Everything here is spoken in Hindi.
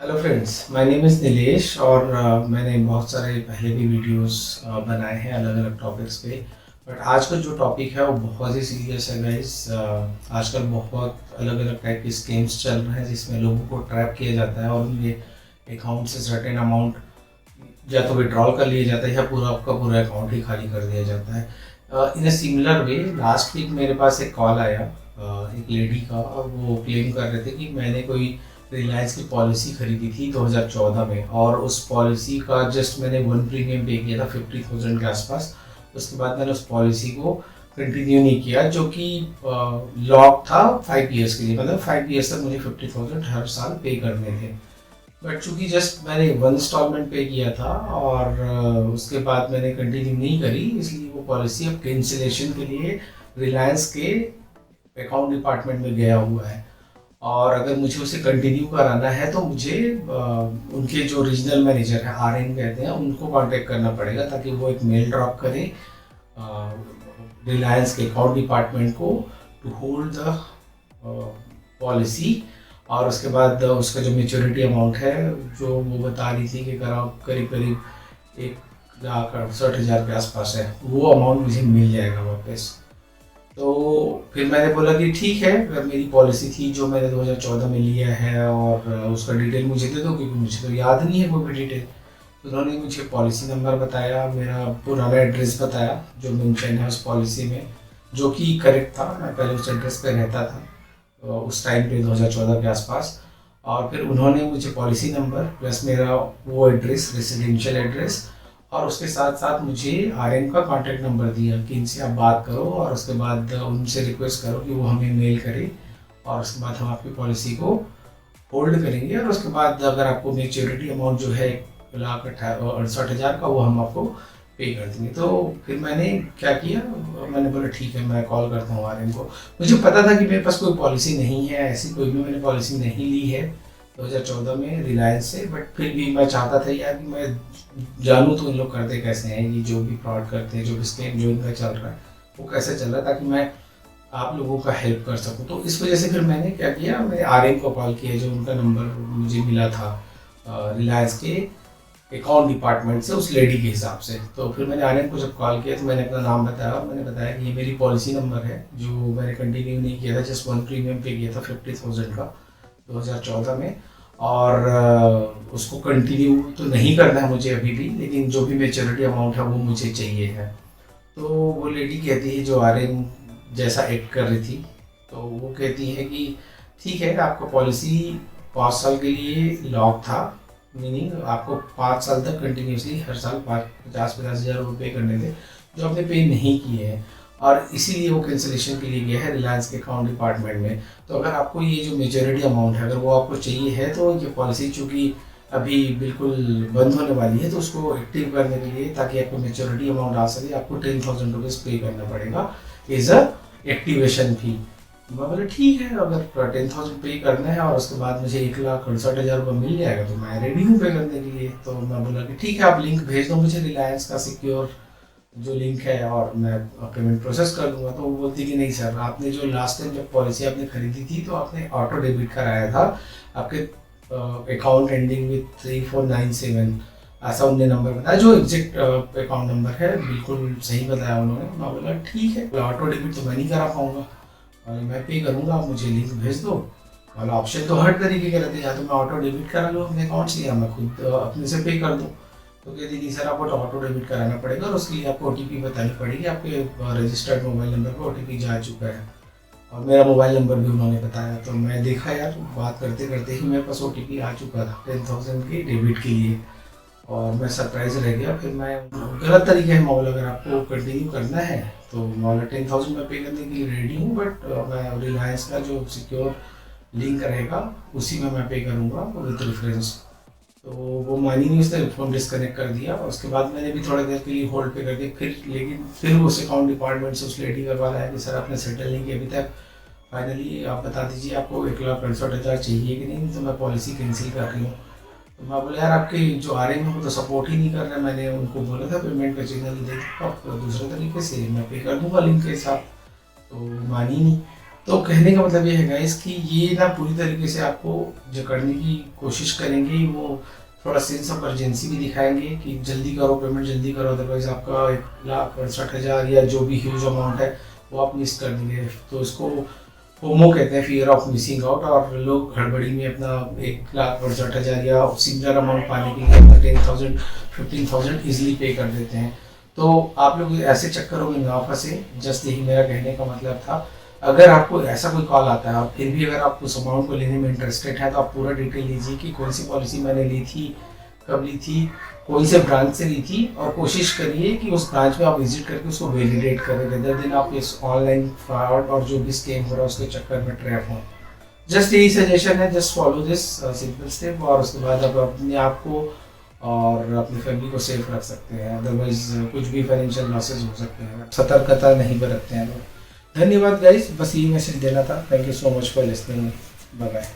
Hello friends, my name is Nilesh और मैंने बहुत सारे पहले भी वीडियोस बनाए हैं अलग अलग टॉपिक्स पे। बट आज का जो टॉपिक है वो बहुत ही सीरियस है गाइस। आजकल बहुत अलग अलग टाइप के स्कीम्स चल रहे हैं जिसमें लोगों को ट्रैप किया जाता है और उनके अकाउंट से सर्टेन अमाउंट या तो विड्रॉल कर लिया जाता है या पूरा आपका पूरा अकाउंट ही खाली कर दिया जाता है। In a similar way last week मेरे पास एक कॉल आया एक लेडी का, और वो क्लेम कर रहे थे कि मैंने कोई रिलायंस की पॉलिसी खरीदी थी 2014 में, और उस पॉलिसी का जस्ट मैंने वन प्रीमियम पे किया था 50,000 के आसपास। उसके बाद मैंने उस पॉलिसी को कंटिन्यू नहीं किया, जो कि लॉक था 5 ईयर्स के लिए, मतलब 5 ईयर्स तक मुझे 50,000 हर साल पे करने थे। बट चूंकि जस्ट मैंने वन इंस्टॉलमेंट पे किया था और उसके बाद मैंने कंटिन्यू नहीं करी, इसलिए वो पॉलिसी अब कैंसिलेशन के लिए रिलायंस के अकाउंट डिपार्टमेंट में गया हुआ है। और अगर मुझे उसे कंटिन्यू कराना है तो मुझे उनके जो रीजनल मैनेजर है, आरएन कहते हैं, उनको कांटेक्ट करना पड़ेगा ताकि वो एक मेल ड्रॉप करें रिलायंस के अकाउंट डिपार्टमेंट को टू होल्ड द पॉलिसी। और उसके बाद उसका जो मेच्योरिटी अमाउंट है, जो वो बता रही थी कि करीब करीब 1,68,000 के आसपास है, वो अमाउंट मुझे मिल जाएगा वापस। तो फिर मैंने बोला कि ठीक है, अगर मेरी पॉलिसी थी जो मैंने 2014 में लिया है और उसका डिटेल मुझे दे दो, क्योंकि मुझे तो याद नहीं है कोई भी डिटेल। तो उन्होंने मुझे पॉलिसी नंबर बताया, मेरा पुराना एड्रेस बताया जो मेंशन है उस पॉलिसी में, जो कि करेक्ट था। मैं पहले उस एड्रेस पे रहता था उस टाइम पे 2014 के आसपास। और फिर उन्होंने मुझे पॉलिसी नंबर प्लस मेरा वो एड्रेस, रेसिडेंशियल एड्रेस, और उसके साथ साथ मुझे आरएम का कांटेक्ट नंबर दिया कि इनसे आप बात करो और उसके बाद उनसे रिक्वेस्ट करो कि वो हमें मेल करें, और उसके बाद हम आपकी पॉलिसी को होल्ड करेंगे। और उसके बाद अगर आपको मेच्योरिटी अमाउंट जो है 1,68,000 का, वो हम आपको पे कर देंगे। तो फिर मैंने क्या किया, मैंने बोला ठीक है, मैं कॉल करता हूँ आरएम को। मुझे पता था कि मेरे पास कोई पॉलिसी नहीं है, ऐसी कोई भी मैंने पॉलिसी नहीं ली है 2014 में रिलायंस से। बट फिर भी मैं चाहता था यार कि मैं जानूँ तो इन लोग करते कैसे हैं, ये जो भी फ्रॉड करते हैं, जो भी स्कैम जो इनका चल रहा है वो कैसे चल रहा है, ताकि मैं आप लोगों का हेल्प कर सकूँ। तो इस वजह से फिर मैंने क्या किया, मैंने आरएम को कॉल किया, जो उनका नंबर मुझे मिला था रिलायंस के अकाउंट डिपार्टमेंट से, उस लेडी के हिसाब से। तो फिर मैंने आरएम को जब कॉल किया तो मैंने अपना नाम बताया और मैंने बताया कि ये मेरी पॉलिसी नंबर है जो मैंने कंटिन्यू नहीं किया था, जस्ट वन प्रीमियम पे किया था 50,000 का 2014 में, और उसको कंटिन्यू तो नहीं करना है मुझे अभी भी, लेकिन जो भी मेच्योरिटी अमाउंट है वो मुझे चाहिए है। तो वो लेडी कहती है, जो आरएम जैसा एक्ट कर रही थी, तो वो कहती है कि ठीक है, आपका पॉलिसी 5 साल के लिए लॉक था, मीनिंग आपको 5 साल तक कंटिन्यूसली हर साल 50-50 हज़ार रुपये करने थे, जो आपने पे नहीं किए हैं, और इसीलिए वो कैंसिलेशन के लिए गया है रिलायंस के अकाउंट डिपार्टमेंट में। तो अगर आपको ये जो मेजॉरिटी अमाउंट है अगर वो आपको चाहिए है, तो ये पॉलिसी चूँकि अभी बिल्कुल बंद होने वाली है, तो उसको एक्टिव करने के लिए, ताकि आपको मेजॉरिटी अमाउंट आ सके, आपको 10,000 रुपीज़ पे करना पड़ेगा एज अ एक्टिवेशन फी। मैं बोला ठीक है, अगर 10,000 पे करना है और उसके बाद मुझे 1,68,000 रुपये मिल जाएगा तो मैं रेडी हूँ पे करने के लिए। तो मैं बोला कि ठीक है, आप लिंक भेज दो मुझे रिलायंस का सिक्योर जो लिंक है, और मैं पेमेंट प्रोसेस कर दूंगा। तो वो बोलती कि नहीं सर, आपने जो लास्ट टाइम जब पॉलिसी आपने खरीदी थी तो आपने ऑटो डेबिट कराया था, आपके अकाउंट एंडिंग विथ 3497, ऐसा उनने नंबर बताया, जो एग्जैक्ट अकाउंट नंबर है, बिल्कुल सही बताया उन्होंने। मैं बोला ठीक है, ऑटो डेबिट तो मैं नहीं करा पाऊँगा, मैं पे करूँगा, आप मुझे लिंक भेज दो। वाला ऑप्शन तो हर तरीके के रहते हैं, या तो मैं ऑटो डेबिट करा लूँ अपने अकाउंट से, या मैं खुद अपने से पे कर दूँ। तो कहती नहीं सर, आपको ऑटो डेबिट कराना पड़ेगा और उसके लिए आपको ओटीपी बतानी पड़ेगी, आपके रजिस्टर्ड मोबाइल नंबर पर ओटीपी जा चुका है। और मेरा मोबाइल नंबर भी उन्होंने बताया। तो मैं देखा यार, बात करते करते ही मेरे पास ओटीपी आ चुका था 10,000 के डेबिट के लिए, और मैं सरप्राइज रह गया। फिर मैं, गलत तरीके है मॉल, अगर आपको कंटिन्यू करना है तो मॉल 10,000 में पे करने के लिए रेडी हूँ, बट मैं रिलायंस का जो सिक्योर लिंक रहेगा उसी में मैं पे करूँगा विद रेफरेंस। तो वो मानी नहीं, उसने फ़ोन डिस्कनेक्ट कर दिया, और उसके बाद मैंने भी थोड़ी देर के लिए होल्ड पे कर दिया। लेकिन फिर उस अकाउंट डिपार्टमेंट से उस लेडी का कॉल आया कि सर आपने सेटल नहीं किया अभी तक, फाइनली आप बता दीजिए आपको 1,68,000 चाहिए कि नहीं, तो मैं पॉलिसी कैंसिल कर रही हूँ। तो मैं बोला यार, आपके जो आरएम है वो तो सपोर्ट ही नहीं कर रहे। मैंने उनको बोला था पेमेंट का सिग्नल दे दो आप दूसरे तरीके से, मैं पे कर दूंगा लिंक के साथ, तो मानी नहीं। तो कहने का मतलब ये है गाइस कि ये ना पूरी तरीके से आपको जो करने की कोशिश करेंगे वो थोड़ा सेंस ऑफ अर्जेंसी भी दिखाएंगे कि जल्दी करो, पेमेंट जल्दी करो, अदरवाइज आपका 1,68,000 या जो भी ह्यूज अमाउंट है वो आप मिस कर देंगे। तो इसको फोमो कहते हैं, फियर ऑफ मिसिंग आउट, और लोग हड़बड़ी में अपना 1,68,000 या सिमिलर अमाउंट पाने के लिए अपना 10,000 15,000 इजिली पे कर देते हैं। तो आप लोग ऐसे चक्करों में ना फंसे, जस्ट यही मेरा कहने का मतलब था। अगर आपको ऐसा कोई कॉल आता है और फिर भी अगर आप उस अमाउंट को लेने में इंटरेस्टेड है तो आप पूरा डिटेल लीजिए कि कौन सी पॉलिसी मैंने ली थी, कब ली थी, कौन से ब्रांच से ली थी, और कोशिश करिए कि उस ब्रांच में आप विजिट करके उसको वैलिडेट करें, रेदर देन आप इस ऑनलाइन फ्रॉड और जो भी स्कैम हो रहा है उसके चक्कर में ट्रैप हों। जस्ट यही सजेशन है, just follow this simple step, और उसके बाद आप अपने आप को और अपनी फैमिली को सेफ रख सकते हैं। अदरवाइज कुछ भी फाइनेंशियल लॉसेज हो सकते हैं, सतर्कता नहीं बरतते हैं लोग। धन्यवाद गाइस, बस यही मैसेज देना था। Thank you so much for listening, bye bye.